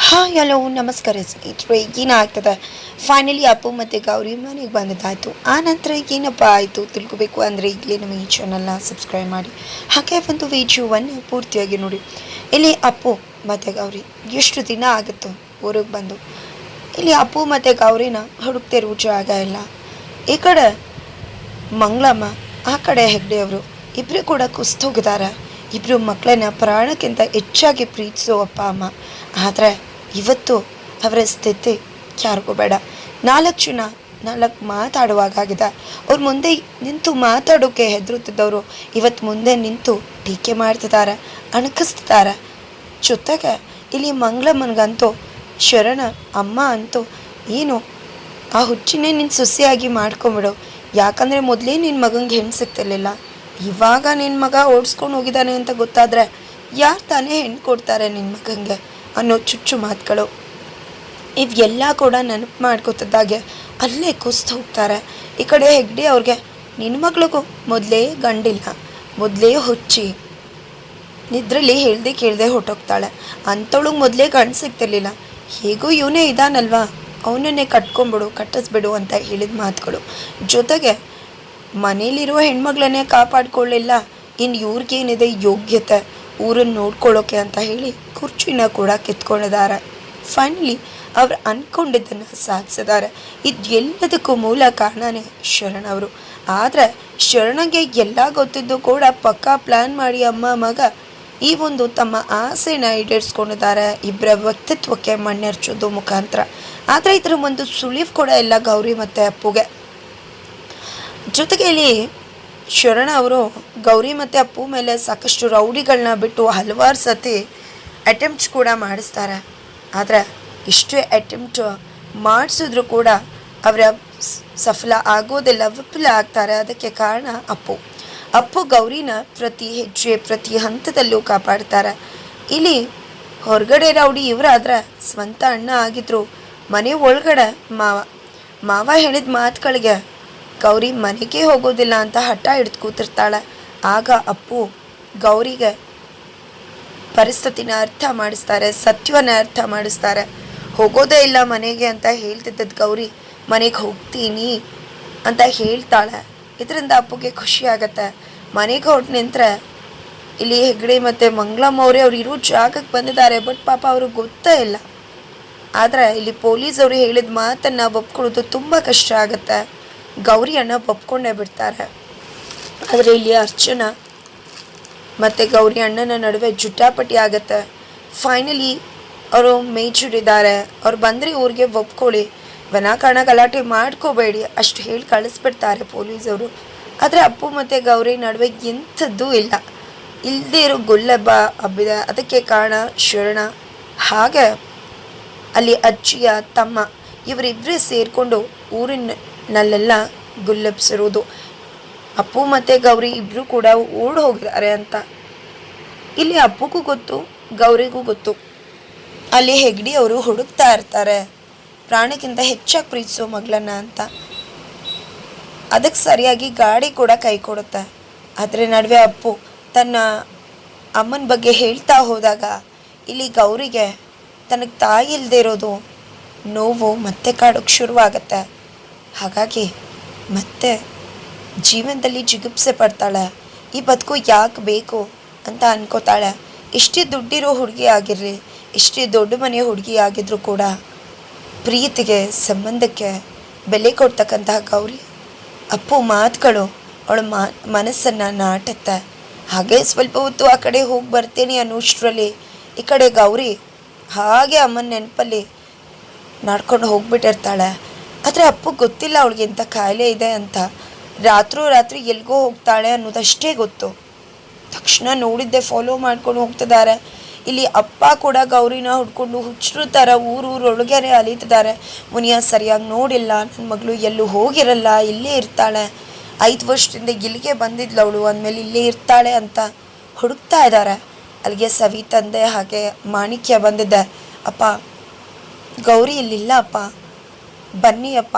Hi hello ನಮಸ್ಕಾರ ಸ್ನೇಹಿತರೆ. ಏನಾಗ್ತದೆ, ಫೈನಲಿ ಅಪ್ಪು ಮತ್ತು ಗೌರಿ ಮನೆಗೆ ಬಂದಿದ್ದಾಯಿತು. ಆ ನಂತರ ಏನಪ್ಪ ಆಯಿತು ತಿಳ್ಕೊಬೇಕು ಅಂದರೆ ಈಗಲೇ ನಮ್ಮ ಈ ಚಾನಲ್ನ ಸಬ್ಸ್ಕ್ರೈಬ್ ಮಾಡಿ, ಹಾಗೆ ಒಂದು ವಿಡಿಯೋವನ್ನು ಪೂರ್ತಿಯಾಗಿ ನೋಡಿ. ಇಲ್ಲಿ ಅಪ್ಪು ಮತ್ತು ಗೌರಿ ಎಷ್ಟು ದಿನ ಆಗುತ್ತೋ ಊರಿಗೆ ಬಂದು. ಇಲ್ಲಿ ಅಪ್ಪು ಮತ್ತು ಗೌರಿನ ಹುಡುಕ್ತಿರೋ ಜಾಗ ಇಲ್ಲ. ಈ ಕಡೆ ಮಂಗಳಮ್ಮ, ಆ ಕಡೆ ಹೆಗ್ಡೆ ಅವರು ಇಬ್ಬರು ಕೂಡ ಕುಸ್ತೋಗಿದ್ದಾರೆ. ಇಬ್ಬರು ಮಕ್ಕಳನ್ನ ಪ್ರಾಣಕ್ಕಿಂತ ಹೆಚ್ಚಾಗಿ ಪ್ರೀತಿಸೋ ಅಪ್ಪ ಅಮ್ಮ. ಆದರೆ ಇವತ್ತು ಅವರ ಸ್ಥಿತಿ ಯಾರಿಗೂ ಬೇಡ. ನಾಲ್ಕು ಮಾತಾಡುವಾಗಿದೆ. ಅವ್ರ ಮುಂದೆ ನಿಂತು ಮಾತಾಡೋಕ್ಕೆ ಹೆದರುತ್ತಿದ್ದವರು ಇವತ್ತು ಮುಂದೆ ನಿಂತು ಟೀಕೆ ಮಾಡ್ತಿದ್ದಾರೆ, ಅಣಕಿಸ್ತಿದ್ದಾರೆ. ಜೊತೆಗೆ ಇಲ್ಲಿ ಮಂಗಳಮ್ಮನಿಗಂತೂ ಶರಣ ಅಮ್ಮ ಅಂತೂ ಏನು ಆ ಹುಚ್ಚಿನೇ ನಿನ್ನ ಸೊಸೆಯಾಗಿ ಮಾಡ್ಕೊಂಬಿಡು. ಯಾಕಂದರೆ ಮೊದಲೇ ನಿನ್ನ ಮಗಂಗೆ ಹೆಣ್ಣು ಸಿಗ್ತಿರ್ಲಿಲ್ಲ, ಇವಾಗ ನಿನ್ನ ಮಗ ಓಡಿಸ್ಕೊಂಡು ಹೋಗಿದ್ದಾನೆ ಅಂತ ಗೊತ್ತಾದರೆ ಯಾರು ತಾನೇ ಹೆಣ್ಣು ಕೊಡ್ತಾರೆ ನಿನ್ನ ಮಗಂಗೆ ಅನ್ನೋ ಚುಚ್ಚು ಮಾತುಗಳು. ಇವೆಲ್ಲ ಕೂಡ ನೆನಪು ಮಾಡ್ಕೊತಿದ್ದಾಗೆ ಅಲ್ಲೇ ಕುಸ್ತು ಹೋಗ್ತಾರೆ. ಈ ಕಡೆ ಹೆಗ್ಡೆ ಅವ್ರಿಗೆ ನಿನ್ನ ಮಗಳಿಗೂ ಮೊದಲೇ ಗಂಡಿಲ್ಲ, ಮೊದಲೇ ಹುಚ್ಚಿ, ನಿದ್ರಲ್ಲಿ ಹೇಳ್ದೆ ಕೇಳದೆ ಹೊಟ್ಟೋಗ್ತಾಳೆ. ಅಂಥವಳಿಗೆ ಮೊದಲೇ ಗಂಡು ಸಿಗ್ತಿರ್ಲಿಲ್ಲ, ಹೇಗೂ ಇವನೇ ಇದಾನಲ್ವಾ ಅವನನ್ನೇ ಕಟ್ಟಿಸ್ಬಿಡು ಅಂತ ಹೇಳಿದ ಮಾತುಗಳು. ಜೊತೆಗೆ ಮನೇಲಿರುವ ಹೆಣ್ಮಗಳನ್ನೇ ಕಾಪಾಡ್ಕೊಳ್ಳಿಲ್ಲ, ಇನ್ನು ಇವ್ರಿಗೇನಿದೆ ಯೋಗ್ಯತೆ ಊರನ್ನು ನೋಡ್ಕೊಳ್ಳೋಕೆ ಅಂತ ಹೇಳಿ ಕುರ್ಚಿನ ಕೂಡ ಕಿತ್ಕೊಂಡಿದ್ದಾರೆ. ಫೈನಲಿ ಅವ್ರು ಅಂದ್ಕೊಂಡಿದ್ದನ್ನು ಸಾಧಿಸಿದ್ದಾರೆ. ಇದು ಎಲ್ಲದಕ್ಕೂ ಮೂಲ ಕಾರಣನೇ ಶರಣ್ ಅವರು. ಆದರೆ ಶರಣಗೆ ಎಲ್ಲ ಗೊತ್ತಿದ್ದು ಕೂಡ ಪಕ್ಕಾ ಪ್ಲ್ಯಾನ್ ಮಾಡಿ ಅಮ್ಮ ಮಗ ಈ ಒಂದು ತಮ್ಮ ಆಸೆನ ಈಡೇರಿಸ್ಕೊಂಡಿದ್ದಾರೆ, ಇಬ್ಬರ ವ್ಯಕ್ತಿತ್ವಕ್ಕೆ ಮಣ್ಣೆರ್ಚೋದು ಮುಖಾಂತರ. ಆದರೆ ಇದರ ಒಂದು ಸುಳಿವು ಕೂಡ ಇಲ್ಲ ಗೌರಿ ಮತ್ತು ಅಪ್ಪುಗೆ. ಜೊತೆಗೆ ಇಲ್ಲಿ ಶರಣ ಅವರು ಗೌರಿ ಮತ್ತು ಅಪ್ಪು ಮೇಲೆ ಸಾಕಷ್ಟು ರೌಡಿಗಳನ್ನ ಬಿಟ್ಟು ಹಲವಾರು ಸತಿ ಅಟೆಂಪ್ಟ್ಸ್ ಕೂಡ ಮಾಡಿಸ್ತಾರೆ. ಆದರೆ ಇಷ್ಟೇ ಅಟೆಂಪ್ಟ್ ಮಾಡಿಸಿದ್ರು ಕೂಡ ಅವರ ಸಫಲ ಆಗೋದಿಲ್ಲ, ವಿಫಲ ಆಗ್ತಾರೆ. ಅದಕ್ಕೆ ಕಾರಣ ಅಪ್ಪು ಗೌರಿನ ಪ್ರತಿ ಹೆಜ್ಜೆ ಪ್ರತಿ ಹಂತದಲ್ಲೂ ಕಾಪಾಡ್ತಾರೆ. ಇಲ್ಲಿ ಹೊರಗಡೆ ರೌಡಿ ಇವರಾದ್ರೆ ಸ್ವಂತ ಅಣ್ಣ ಆಗಿದ್ರು, ಮನೆ ಒಳಗಡೆ ಮಾವ ಹೇಳಿದ ಮಾತುಗಳಿಗೆ ಗೌರಿ ಮನೆಗೆ ಹೋಗೋದಿಲ್ಲ ಅಂತ ಹಠ ಹಿಡಿದು ಕೂತಿರ್ತಾಳೆ. ಆಗ ಅಪ್ಪು ಗೌರಿಗೆ ಪರಿಸ್ಥಿತಿನ ಅರ್ಥ ಮಾಡಿಸ್ತಾರೆ, ಸತ್ಯವನ್ನ ಅರ್ಥ ಮಾಡಿಸ್ತಾರೆ. ಹೋಗೋದೇ ಇಲ್ಲ ಮನೆಗೆ ಅಂತ ಹೇಳ್ತಿದ್ದದ್ದು ಗೌರಿ ಮನೆಗೆ ಹೋಗ್ತೀನಿ ಅಂತ ಹೇಳ್ತಾಳೆ. ಇದರಿಂದ ಅಪ್ಪುಗೆ ಖುಷಿ ಆಗತ್ತೆ. ಮನೆಗೆ ಹೊಟ್ಟು ನಿಂತರೆ ಇಲ್ಲಿ ಹೆಗ್ಡೆ ಮತ್ತು ಮಂಗಳಮ್ಮ ಅವ್ರು ಇರೋ ಜಾಗಕ್ಕೆ ಬಂದಿದ್ದಾರೆ, ಬಟ್ ಪಾಪ ಅವ್ರಿಗೆ ಗೊತ್ತೇ ಇಲ್ಲ. ಆದರೆ ಇಲ್ಲಿ ಪೊಲೀಸವರು ಹೇಳಿದ ಮಾತನ್ನು ಒಪ್ಕೊಳ್ಳೋದು ತುಂಬ ಕಷ್ಟ ಆಗುತ್ತೆ. ಗೌರಿ ಅಣ್ಣ ಒಪ್ಕೊಂಡೇ ಬಿಡ್ತಾರೆ. ಆದರೆ ಇಲ್ಲಿ ಅರ್ಚನಾ ಮತ್ತು ಗೌರಿ ಅಣ್ಣನ ನಡುವೆ ಜುಟಾಪಟಿ ಆಗುತ್ತೆ. ಫೈನಲಿ ಅವರು ಮೇಜುರಿದ್ದಾರೆ, ಅವ್ರು ಬಂದರೆ ಊರಿಗೆ ಒಪ್ಕೊಳ್ಳಿ, ವಿನಾಕಾರಣ ಗಲಾಟೆ ಮಾಡ್ಕೋಬೇಡಿ ಅಷ್ಟು ಹೇಳಿ ಕಳಿಸ್ಬಿಡ್ತಾರೆ ಪೊಲೀಸವರು. ಆದರೆ ಅಪ್ಪು ಮತ್ತು ಗೌರಿ ನಡುವೆ ಎಂಥದ್ದೂ ಇಲ್ಲ, ಇಲ್ಲದೇ ಇರೋ ಗುಲ್ಲೆಬ್ಬ ಹಬ್ಬಿದೆ. ಅದಕ್ಕೆ ಕಾರಣ ಶರಣ ಹಾಗೆ ಅಲ್ಲಿ ಅಜ್ಜಿಯ ತಮ್ಮ ಇವರಿಬ್ಬರೇ ಸೇರಿಕೊಂಡು ಊರಿನಲ್ಲೆಲ್ಲ ಗುಲ್ಲೆಬ್ಸಿರೋದು. ಅಪ್ಪು ಮತ್ತು ಗೌರಿ ಇಬ್ಬರು ಕೂಡ ಓಡಿ ಹೋಗಿದ್ದಾರೆ ಅಂತ ಇಲ್ಲಿ ಅಪ್ಪುಗೂ ಗೊತ್ತು, ಗೌರಿಗೂ ಗೊತ್ತು. ಅಲ್ಲಿ ಹೆಗ್ಡಿ ಅವರು ಹುಡುಕ್ತಾ ಇರ್ತಾರೆ ಪ್ರಾಣಕ್ಕಿಂತ ಹೆಚ್ಚಾಗಿ ಪ್ರೀತಿಸೋ ಮಗಳನ್ನ ಅಂತ. ಅದಕ್ಕೆ ಸರಿಯಾಗಿ ಗಾಡಿ ಕೂಡ ಕೈ ಕೊಡುತ್ತೆ. ಅದರ ನಡುವೆ ಅಪ್ಪು ತನ್ನ ಅಮ್ಮನ ಬಗ್ಗೆ ಹೇಳ್ತಾ ಹೋದಾಗ ಇಲ್ಲಿ ಗೌರಿಗೆ ತನಗೆ ತಾಯಿ ಇಲ್ಲದೆ ಇರೋದು ನೋವು ಮತ್ತೆ ಕಾಡೋಕ್ಕೆ ಶುರುವಾಗತ್ತೆ. ಹಾಗಾಗಿ ಮತ್ತೆ ಜೀವನದಲ್ಲಿ ಜಿಗುಪ್ಸೆ ಪಡ್ತಾಳೆ. ಈ ಬದುಕು ಯಾಕೆ ಬೇಕು ಅಂತ ಅನ್ಕೋತಾಳೆ. ಎಷ್ಟೇ ದುಡ್ಡಿರೋ ಹುಡುಗಿ ಆಗಿರಲಿ, ಎಷ್ಟೇ ದೊಡ್ಡ ಮನೆಯ ಹುಡುಗಿ ಆಗಿದ್ರೂ ಕೂಡ ಪ್ರೀತಿಗೆ ಸಂಬಂಧಕ್ಕೆ ಬೆಲೆ ಕೊಡ್ತಕ್ಕಂತಹ ಗೌರಿ ಅಪ್ಪು ಮಾತುಗಳು ಅವಳ ಮನಸ್ಸನ್ನು ನಾಟುತ್ತೆ. ಹಾಗೆ ಸ್ವಲ್ಪ ಹೊತ್ತು ಆ ಕಡೆ ಹೋಗಿ ಬರ್ತೇನೆ ಅನ್ನೋಷ್ಟರಲ್ಲಿ ಈ ಕಡೆ ಗೌರಿ ಹಾಗೆ ಅಮ್ಮನ ನೆನಪಲ್ಲಿ ನಡ್ಕೊಂಡು ಹೋಗ್ಬಿಟ್ಟಿರ್ತಾಳೆ. ಆದರೆ ಅಪ್ಪು ಗೊತ್ತಿಲ್ಲ ಅವಳಿಗೆ ಎಂಥ ಕಾಯಿಲೆ ಇದೆ ಅಂತ. ರಾತ್ರಿ ಎಲ್ಗೋ ಹೋಗ್ತಾಳೆ ಅನ್ನೋದಷ್ಟೇ ಗೊತ್ತು. ತಕ್ಷಣ ನೋಡಿದ್ದೆ ಫಾಲೋ ಮಾಡ್ಕೊಂಡು ಹೋಗ್ತಿದ್ದಾರೆ. ಇಲ್ಲಿ ಅಪ್ಪ ಕೂಡ ಗೌರಿನ ಹುಡ್ಕೊಂಡು ಹುಚ್ಚರು ಥರ ಊರೊಳಗಡೆ ಅಲೀತಿದ್ದಾರೆ. ಮುನಿಯ ಸರಿಯಾಗಿ ನೋಡಿಲ್ಲ, ನನ್ನ ಮಗಳು ಎಲ್ಲೂ ಹೋಗಿರಲ್ಲ, ಇಲ್ಲೇ ಇರ್ತಾಳೆ, 5 ವರ್ಷದಿಂದ ಇಲ್ಲಿಗೆ ಬಂದಿದ್ಲು ಅವಳು, ಅಂದಮೇಲೆ ಇಲ್ಲೇ ಇರ್ತಾಳೆ ಅಂತ ಹುಡುಕ್ತಾ ಇದ್ದಾರೆ. ಅಲ್ಲಿಗೆ ಸವಿ ತಂದೆ ಹಾಗೆ ಮಾಣಿಕ್ಯ ಬಂದಿದ್ದೆ. ಅಪ್ಪ ಗೌರಿ ಇಲ್ಲಿಲ್ಲ ಅಪ್ಪ, ಬನ್ನಿ ಅಪ್ಪ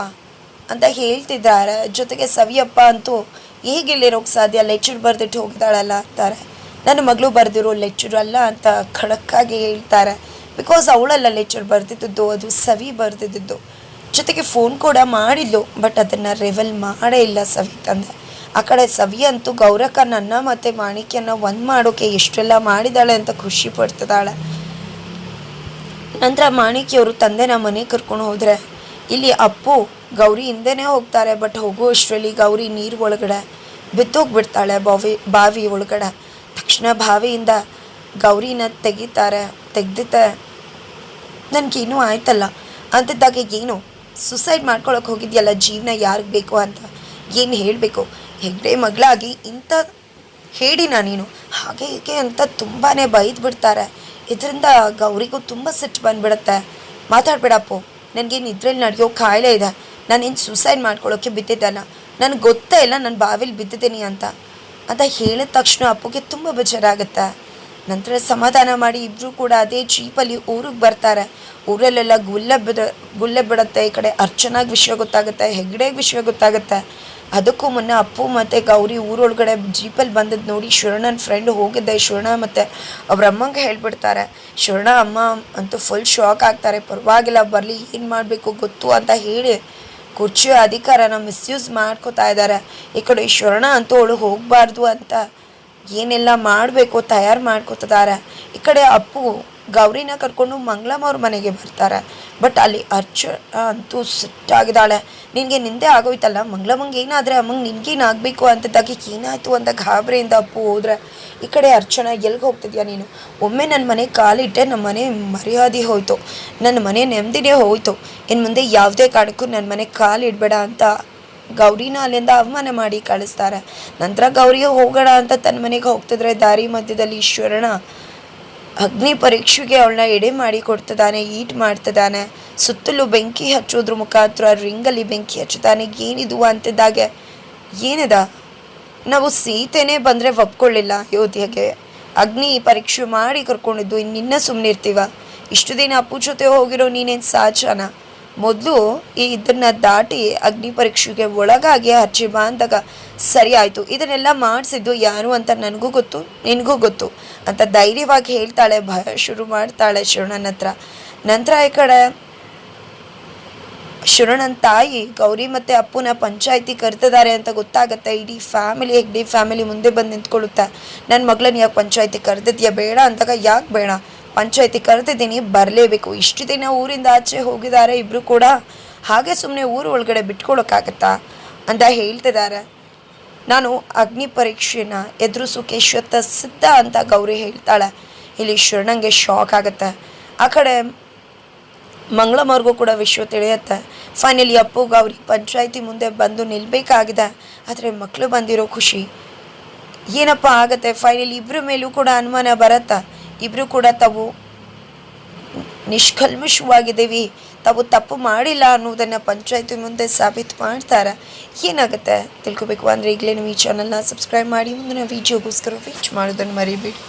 ಅಂತ ಹೇಳ್ತಿದ್ದಾರೆ. ಜೊತೆಗೆ ಸವಿಯಪ್ಪ ಅಂತೂ ಹೇಗಿಲ್ಲಿರೋಕ್ಕೆ ಸಾಧ್ಯ, ಲೆಕ್ಚರ್ ಬರೆದಿಟ್ಟು ಹೋಗಿದ್ದಾಳಲ್ಲ ಅಂತಾರೆ. ನನ್ನ ಮಗಳು ಬರೆದಿರೋ ಲೆಕ್ಚರ್ ಅಲ್ಲ ಅಂತ ಖಡಕ್ಕಾಗಿ ಹೇಳ್ತಾರೆ. ಬಿಕಾಸ್ ಅವಳಲ್ಲ ಲೆಕ್ಚರ್ ಬರ್ತಿದ್ದು, ಅದು ಸವಿ ಬರ್ತಿದ್ದು. ಜೊತೆಗೆ ಫೋನ್ ಕೂಡ ಮಾಡಿದ್ಲು, ಬಟ್ ಅದನ್ನು ರಿವೆಲ್ ಮಾಡೇ ಇಲ್ಲ ಸವಿ ತಂದೆ. ಆ ಕಡೆ ಸವಿ ಅಂತೂ ಗೌರಕ್ಕ ನನ್ನ ಮತ್ತು ಮಾಣಿಕ್ಯನ ಒಂದು ಮಾಡೋಕೆ ಎಷ್ಟೆಲ್ಲ ಮಾಡಿದಾಳೆ ಅಂತ ಖುಷಿ ಪಡ್ತಿದ್ದಾಳೆ. ನಂತರ ಮಾಣಿಕ್ಯವರು ತಂದೆನ ಮನೆಗೆ ಕರ್ಕೊಂಡು ಹೋದರೆ ಇಲ್ಲಿ ಅಪ್ಪು ಗೌರಿ ಹಿಂದೆನೇ ಹೋಗ್ತಾರೆ. ಬಟ್ ಹೋಗುವಷ್ಟರಲ್ಲಿ ಗೌರಿ ನೀರು ಒಳಗಡೆ ಬಿದ್ದೋಗ್ಬಿಡ್ತಾಳೆ, ಬಾವಿ ಒಳಗಡೆ. ತಕ್ಷಣ ಬಾವಿಯಿಂದ ಗೌರಿನ ತೆಗ್ದಿತ್ತೆ. ನನಗೇನು ಆಯ್ತಲ್ಲ ಅಂತಿದ್ದಾಗ ಏನು ಸುಸೈಡ್ ಮಾಡ್ಕೊಳಕ್ಕೆ ಹೋಗಿದ್ಯಲ್ಲ, ಜೀವನ ಯಾರಿಗೆ ಬೇಕು ಅಂತ ಏನು ಹೇಳಬೇಕು? ಹೆಗ್ಡೆ ಮಗಳಾಗಿ ಇಂಥ ಹೇಳಿನ ನೀನು ಹಾಗೆ ಹೀಗೆ ಅಂತ ತುಂಬಾ ಬೈದ್ಬಿಡ್ತಾರೆ. ಇದರಿಂದ ಗೌರಿಗೂ ತುಂಬ ಸಿಟ್ಟು ಬಂದುಬಿಡುತ್ತೆ. ಮಾತಾಡಬೇಡಪ್ಪು, ನನಗೇನು ಇದ್ರಲ್ಲಿ ನಡೆಯೋ ಕಾಯಿಲೆ ಇದೆ, ನಾನೇನು ಸೂಸೈಡ್ ಮಾಡ್ಕೊಳ್ಳೋಕ್ಕೆ ಬಿದ್ದಿದ್ದಲ್ಲ, ನನಗೆ ಗೊತ್ತೇ ಇಲ್ಲ ನಾನು ಬಾವಿಲಿ ಬಿದ್ದಿದ್ದೀನಿ ಅಂತ ಹೇಳಿದ ತಕ್ಷಣ ಅಪ್ಪುಗೆ ತುಂಬ ಬೇಜಾರಾಗುತ್ತೆ. ನಂತರ ಸಮಾಧಾನ ಮಾಡಿ ಇಬ್ಬರು ಕೂಡ ಅದೇ ಜೀಪಲ್ಲಿ ಊರಿಗೆ ಬರ್ತಾರೆ. ಊರಲ್ಲೆಲ್ಲ ಗುಲ್ಲೆ ಬಿಡುತ್ತೆ. ಈ ಕಡೆ ಅರ್ಚನಾಗೆ ವಿಷಯ ಗೊತ್ತಾಗುತ್ತೆ, ಹೆಗ್ಡೆಗೆ ವಿಷಯ ಗೊತ್ತಾಗುತ್ತೆ. ಅದಕ್ಕೂ ಮುನ್ನ ಅಪ್ಪು ಮತ್ತು ಗೌರಿ ಊರೊಳಗಡೆ ಜೀಪಲ್ಲಿ ಬಂದದ್ದು ನೋಡಿ ಶಿವಣ್ಣನ ಫ್ರೆಂಡ್ ಹೋಗಿದ್ದೆ, ಶಿವಣ್ಣ ಮತ್ತು ಅವ್ರ ಅಮ್ಮಂಗೆ ಹೇಳ್ಬಿಡ್ತಾರೆ. ಶಿವಣ್ಣ ಅಮ್ಮ ಅಂತೂ ಫುಲ್ ಶಾಕ್ ಆಗ್ತಾರೆ. ಪರವಾಗಿಲ್ಲ ಬರಲಿ, ಏನು ಮಾಡಬೇಕು ಗೊತ್ತು ಅಂತ ಹೇಳಿ ಕುರ್ಚಿಯ ಅಧಿಕಾರನ ಮಿಸ್ಯೂಸ್ ಮಾಡ್ಕೋತಾ ಇದ್ದಾರೆ. ಈ ಕಡೆ ಶಿವಣ್ಣ ಅಂತೂ ಅವಳು ಹೋಗಬಾರ್ದು ಅಂತ ಏನೆಲ್ಲ ಮಾಡಬೇಕು ತಯಾರು ಮಾಡ್ಕೋತಿದ್ದಾರೆ. ಈ ಕಡೆ ಅಪ್ಪು ಗೌರಿನ ಕರ್ಕೊಂಡು ಮಂಗಳಮ್ಮ ಅವ್ರ ಮನೆಗೆ ಬರ್ತಾರೆ. ಬಟ್ ಅಲ್ಲಿ ಅಂತೂ ಸಿಟ್ಟಾಗಿದ್ದಾಳೆ. ನಿನಗೆ ನಿಂದೆ ಆಗೋಯ್ತಲ್ಲ, ಮಂಗಳಮ್ಮಂಗೆ ಏನಾದರೆ ಅಮ್ಮಂಗೆ ನಿನ್ಗೇನಾಗಬೇಕು ಅಂತಿದ್ದಾಗೆ ಏನಾಯಿತು ಅಂತ ಗಾಬರಿಯಿಂದ ಅಪ್ಪು ಹೋದರೆ, ಈ ಕಡೆ ಅರ್ಚನಾ ಎಲ್ಲಿಗೆ ಹೋಗ್ತಿದ್ಯಾ ನೀನು? ಒಮ್ಮೆ ನನ್ನ ಮನೆ ಕಾಲಿಟ್ಟೆ ನಮ್ಮ ಮನೆ ಮರ್ಯಾದೆ ಹೋಯಿತು, ನನ್ನ ಮನೆ ನೆಮ್ಮದಿನೇ ಹೋಯಿತು. ಇನ್ನು ಮುಂದೆ ಯಾವುದೇ ಕಾರಣಕ್ಕೂ ನನ್ನ ಮನೆ ಕಾಲಿಡಬೇಡ ಅಂತ ಗೌರಿನ ಅಲ್ಲಿಂದ ಅವಮಾನ ಮಾಡಿ ಕಳಿಸ್ತಾರೆ. ನಂತರ ಗೌರಿಗೆ ಹೋಗೋಣ ಅಂತ ತನ್ನ ಮನೆಗೆ ಹೋಗ್ತಿದ್ರೆ ದಾರಿ ಮಧ್ಯದಲ್ಲಿ ಈಶ್ವರನ ಅಗ್ನಿ ಪರೀಕ್ಷೆಗೆ ಅವಳನ್ನ ಎಡೆ ಮಾಡಿ ಕೊಡ್ತಿದ್ದಾನೆ, ಈಟ್ ಮಾಡ್ತಿದ್ದಾನೆ. ಸುತ್ತಲೂ ಬೆಂಕಿ ಹಚ್ಚೋದ್ರ ಮುಖಾಂತರ ರಿಂಗಲ್ಲಿ ಬೆಂಕಿ ಹಚ್ಚುತ್ತಾನೆ. ಏನಿದು ಅಂತಿದ್ದಾಗೆ, ಏನಿದ ನಾವು ಸೀತೆನೇ ಬಂದರೆ ಒಪ್ಕೊಳ್ಳಿಲ್ಲ ಅಯೋಧ್ಯೆಗೆ, ಅಗ್ನಿ ಪರೀಕ್ಷೆ ಮಾಡಿ ಕರ್ಕೊಂಡಿದ್ದು ಇನ್ನಿನ್ನ ಸುಮ್ಮನೆ ಇರ್ತೀವ? ಇಷ್ಟು ದಿನ ಅಪ್ಪು ಜೊತೆ ಹೋಗಿರೋ ನೀನೇನು ಸಾಚನ? ಮೊದಲು ಇದನ್ನು ದಾಟಿ ಅಗ್ನಿ ಪರೀಕ್ಷೆಗೆ ಒಳಗಾಗಿ ಅರ್ಜಿ ಅಂದಾಗ ಸರಿ ಆಯಿತು, ಇದನ್ನೆಲ್ಲ ಮಾಡಿಸಿದ್ದು ಯಾರು ಅಂತ ನನಗೂ ಗೊತ್ತು, ನಿನಗೂ ಗೊತ್ತು ಅಂತ ಧೈರ್ಯವಾಗಿ ಹೇಳ್ತಾಳೆ. ಭಯ ಶುರು ಮಾಡ್ತಾಳೆ ಶಿವಣ್ಣನ ಹತ್ರ. ನಂತರ ಈ ಕಡೆ ಶಿವಣ್ಣನ ತಾಯಿ ಗೌರಿ ಮತ್ತು ಅಪ್ಪುನ ಪಂಚಾಯಿತಿ ಕರೆದಿದ್ದಾರೆ ಅಂತ ಗೊತ್ತಾಗುತ್ತೆ. ಇಡೀ ಹೆಗ್ಡೆ ಫ್ಯಾಮಿಲಿ ಮುಂದೆ ಬಂದು ನಿಂತ್ಕೊಳ್ಳುತ್ತೆ. ನನ್ನ ಮಗಳನ್ನ ಯಾಕೆ ಪಂಚಾಯಿತಿ ಕರೆದಿದ್ಯಾ? ಬೇಡ ಅಂದಾಗ ಯಾಕೆ ಬೇಡ, ಪಂಚಾಯಿತಿ ಕರೆದಿದ್ದೀನಿ, ಬರಲೇಬೇಕು. ಇಷ್ಟು ದಿನ ಊರಿಂದ ಆಚೆ ಹೋಗಿದ್ದಾರೆ ಇಬ್ಬರು ಕೂಡ, ಹಾಗೆ ಸುಮ್ಮನೆ ಊರು ಒಳಗಡೆ ಬಿಟ್ಕೊಳಕ್ಕಾಗತ್ತಾ ಅಂತ ಹೇಳ್ತಿದ್ದಾರೆ. ನಾನು ಅಗ್ನಿ ಪರೀಕ್ಷೆನ ಎದುರಿಸೋಕೆ ಸಿದ್ಧ ಅಂತ ಗೌರಿ ಹೇಳ್ತಾಳೆ. ಇಲ್ಲಿ ಶಿವಣ್ಣಂಗೆ ಶಾಕ್ ಆಗುತ್ತೆ. ಆ ಕಡೆ ಮಂಗಳಮ್ಮವ್ರಿಗೂ ಕೂಡ ವಿಷಯ ತಿಳಿಯುತ್ತೆ. ಫೈನಲಿ ಅಪ್ಪು ಗೌರಿ ಪಂಚಾಯಿತಿ ಮುಂದೆ ಬಂದು ನಿಲ್ಲಬೇಕಾಗಿದೆ. ಆದರೆ ಮಕ್ಕಳು ಬಂದಿರೋ ಖುಷಿ ಏನಪ್ಪ ಆಗುತ್ತೆ? ಫೈನಲಿ ಇಬ್ಬರ ಮೇಲೂ ಕೂಡ ಅನುಮಾನ ಬರುತ್ತಾ? ಇಬ್ಬರು ಕೂಡ ತಾವು ನಿಷ್ಕಲ್ಮಶವಾಗಿದ್ದೀವಿ, ತಾವು ತಪ್ಪು ಮಾಡಿಲ್ಲ ಅನ್ನೋದನ್ನು ಪಂಚಾಯಿತಿ ಮುಂದೆ ಸಾಬೀತು ಮಾಡ್ತಾರೆ. ಏನಾಗುತ್ತೆ ತಿಳ್ಕೊಬೇಕು ಅಂದರೆ ಈಗಲೇ ನೀವು ಈ ಚಾನಲ್ನ ಸಬ್ಸ್ಕ್ರೈಬ್ ಮಾಡಿ, ಮುಂದಿನ ವೀಡಿಯೋಗೋಸ್ಕರ ವೇಟ್ ಮಾಡೋದನ್ನು ಮರಿಬೇಡಿ.